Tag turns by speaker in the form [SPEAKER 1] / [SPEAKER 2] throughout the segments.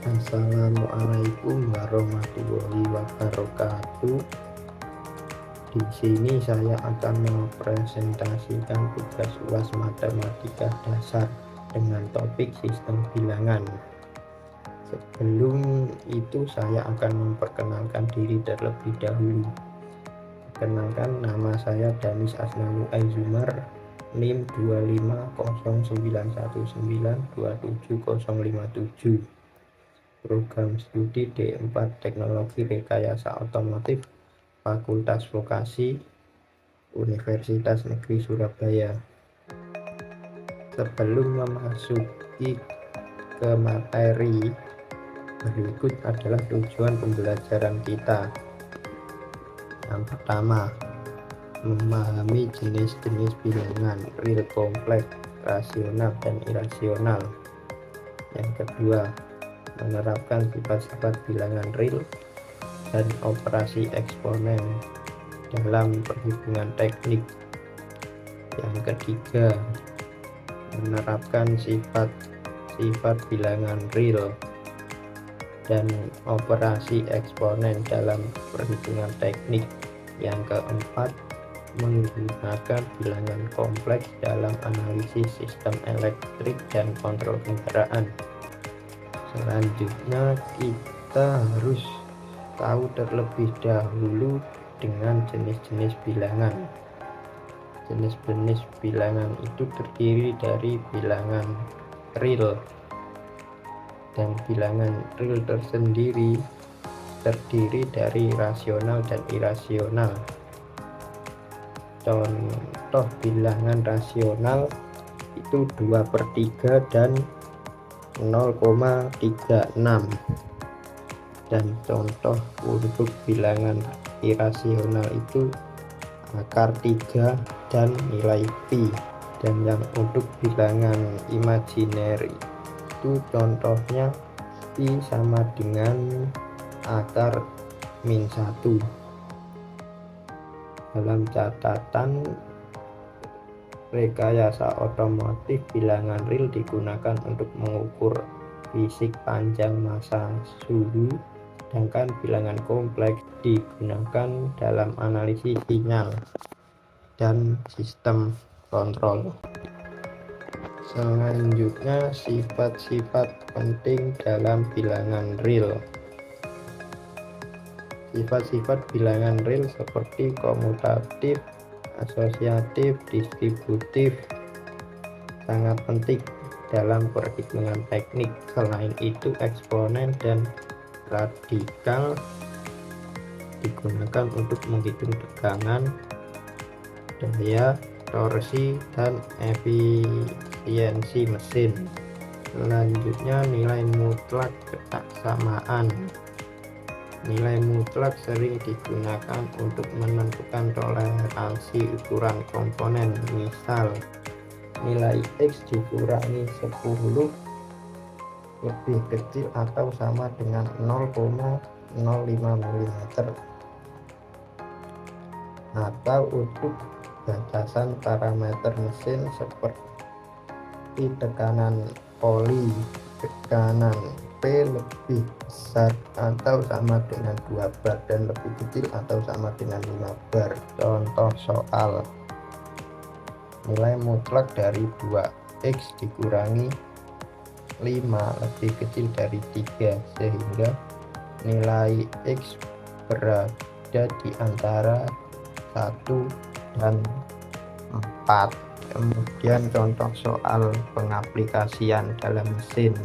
[SPEAKER 1] Assalamualaikum warahmatullahi wabarakatuh. Di sini saya akan mempresentasikan tugas UAS Matematika Dasar dengan topik sistem bilangan. Sebelum itu saya akan memperkenalkan diri terlebih dahulu. Perkenalkan, nama saya Danis Asnawi Aizumar, NIM 25091927057. Program studi D4 Teknologi Rekayasa Otomotif, Fakultas Vokasi, Universitas Negeri Surabaya. Sebelum memasuki ke materi, berikut adalah tujuan pembelajaran kita. Yang pertama, memahami jenis-jenis bilangan real, kompleks, rasional, dan irasional. Yang kedua, menerapkan sifat-sifat bilangan real dan operasi eksponen dalam perhitungan teknik. Yang ketiga, menerapkan sifat-sifat bilangan real dan operasi eksponen dalam perhitungan teknik. Yang keempat, menggunakan bilangan kompleks dalam analisis sistem elektrik dan kontrol kendaraan. Selanjutnya kita harus tahu terlebih dahulu dengan jenis-jenis bilangan. Jenis-jenis bilangan itu terdiri dari bilangan real, dan bilangan real tersendiri terdiri dari rasional dan irasional. Contoh bilangan rasional itu 2/3 dan 0,36, dan contoh untuk bilangan irasional itu akar 3 dan nilai pi. Dan yang untuk bilangan imajiner itu contohnya pi sama dengan akar -1. Dalam catatan rekayasa otomotif, bilangan real digunakan untuk mengukur fisik panjang, massa, suhu, sedangkan bilangan kompleks digunakan dalam analisis sinyal dan sistem kontrol. Selanjutnya, sifat-sifat penting dalam bilangan real. Sifat-sifat bilangan real seperti komutatif, asosiatif, distributif sangat penting dalam perhitungan teknik. Selain itu, eksponen dan radikal digunakan untuk menghitung tegangan, daya, torsi, dan efisiensi mesin. Selanjutnya, nilai mutlak kesamaan. Nilai mutlak sering digunakan untuk menentukan toleransi ukuran komponen. Misal, nilai X dikurangi 10 lebih kecil atau sama dengan 0,05 mm. Atau untuk batasan parameter mesin seperti tekanan oli, tekanan P lebih besar atau sama dengan 2 bar dan lebih kecil atau sama dengan 5 bar. Contoh soal, nilai mutlak dari 2x dikurangi 5 lebih kecil dari 3, sehingga nilai x berada di antara 1 dan 4. Kemudian contoh soal pengaplikasian dalam mesin.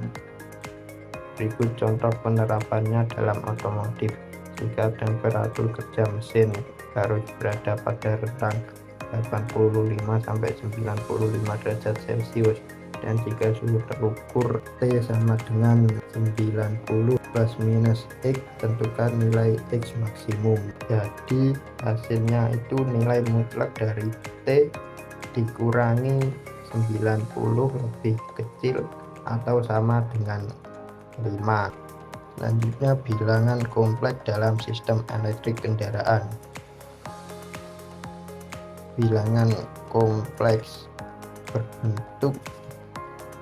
[SPEAKER 1] Berikut contoh penerapannya dalam otomotif. Jika temperatur kerja mesin harus berada pada rentang 85-95 derajat Celcius, dan jika suhu terukur T sama dengan 90 plus minus X, tentukan nilai X maksimum. Jadi hasilnya itu nilai mutlak dari T dikurangi 90 lebih kecil atau sama dengan 5. Selanjutnya, bilangan kompleks dalam sistem elektrik kendaraan. Bilangan kompleks berbentuk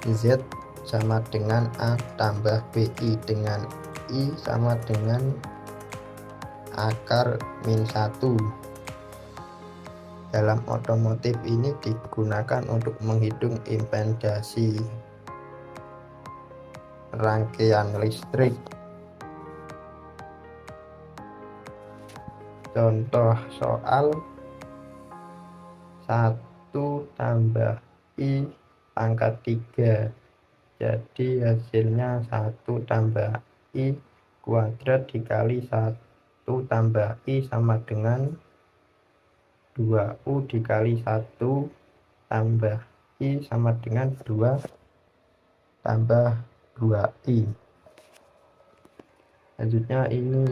[SPEAKER 1] Z sama dengan A tambah BI, dengan I sama dengan akar min 1. Dalam otomotif ini digunakan untuk menghitung impedasi rangkaian listrik. Contoh soal 1 tambah I pangkat 3, jadi hasilnya 1 tambah I kuadrat dikali 1 tambah I sama dengan 2U dikali 1 tambah I sama dengan 2 tambah 2I. Selanjutnya ini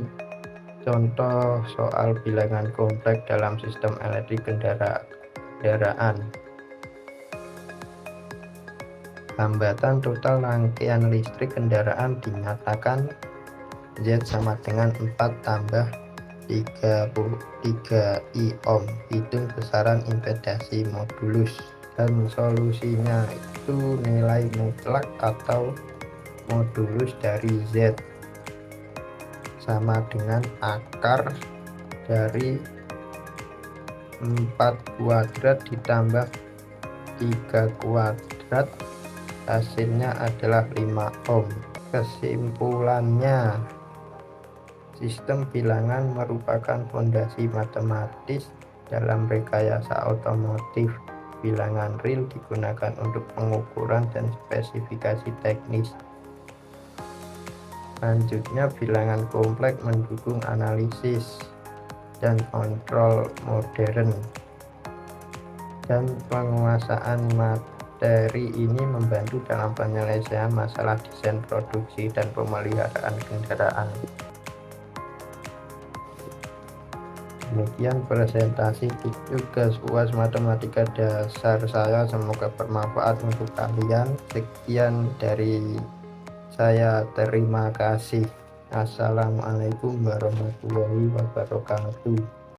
[SPEAKER 1] contoh soal bilangan kompleks dalam sistem elektrik kendaraan. Hambatan total rangkaian listrik kendaraan dinyatakan Z sama dengan 4 tambah 33 ohm. Hitung besaran impedasi modulus, dan solusinya itu nilai mutlak atau modulus dari Z sama dengan akar dari 4 kuadrat ditambah 3 kuadrat, hasilnya adalah 5 ohm. Kesimpulannya, sistem bilangan merupakan fondasi matematis dalam rekayasa otomotif. Bilangan real digunakan untuk pengukuran dan spesifikasi teknis. Selanjutnya, bilangan kompleks mendukung analisis dan kontrol modern, dan penguasaan materi ini membantu dalam penyelesaian masalah desain, produksi, dan pemeliharaan kendaraan. Demikian presentasi tugas UAS Matematika Dasar saya, semoga bermanfaat untuk kalian. Sekian dari saya, terima kasih. Assalamualaikum warahmatullahi wabarakatuh.